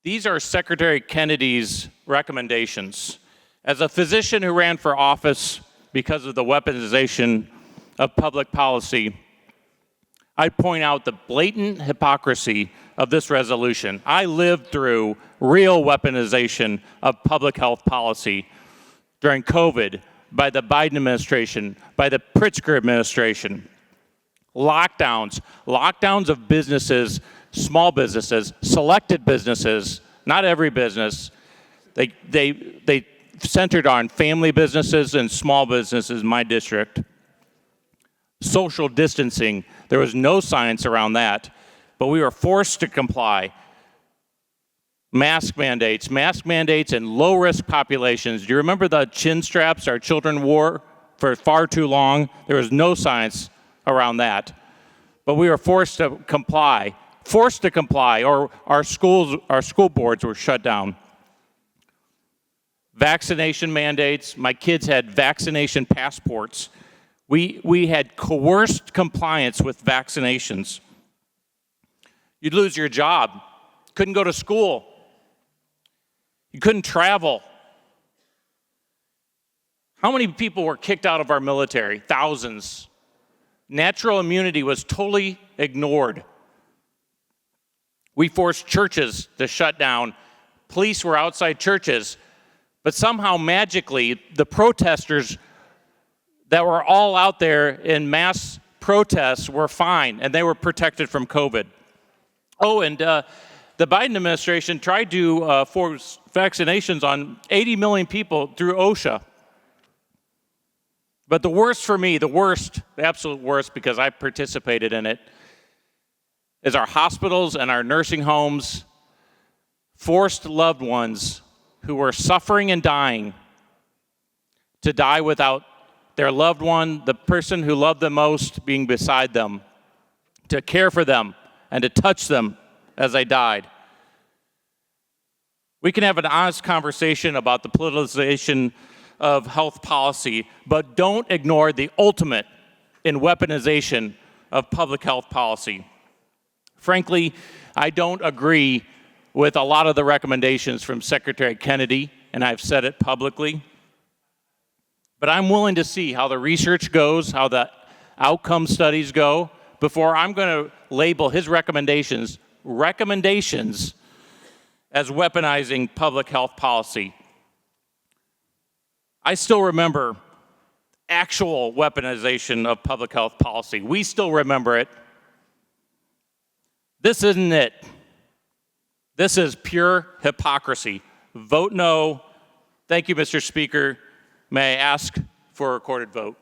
These are Secretary Kennedy's recommendations. As a physician who ran for office because of the weaponization of public policy, I point out the blatant hypocrisy of this resolution. I lived through real weaponization of public health policy during COVID by the Biden administration, by the Pritzker administration. Lockdowns of businesses, small businesses, selected businesses, not every business. They centered on family businesses and small businesses in my district. Social distancing, there was no science around that, but we were forced to comply. Mask mandates in low-risk populations. Do you remember the chin straps our children wore for far too long? There was no science around that, but we were forced to comply, or our school boards were shut down. Vaccination mandates, my kids had vaccination passports. We had coerced compliance with vaccinations. You'd lose your job, couldn't go to school, you couldn't travel. How many people were kicked out of our military? Thousands. Natural immunity was totally ignored. We forced churches to shut down. Police were outside churches, but somehow magically the protesters that were all out there in mass protests were fine, and they were protected from COVID. Oh, and the Biden administration tried to force vaccinations on 80 million people through OSHA. But the worst for me, the absolute worst, because I participated in it, is our hospitals and our nursing homes forced loved ones who were suffering and dying to die without their loved one, the person who loved them most, being beside them, to care for them and to touch them as they died. We can have an honest conversation about the politicization of health policy, but don't ignore the ultimate in weaponization of public health policy. Frankly, I don't agree with a lot of the recommendations from Secretary Kennedy, and I've said it publicly. But I'm willing to see how the research goes, how the outcome studies go, before I'm going to label his recommendations as weaponizing public health policy. I still remember actual weaponization of public health policy. We still remember it. This isn't it. This is pure hypocrisy. Vote no. Thank you, Mr. Speaker. May I ask for a recorded vote?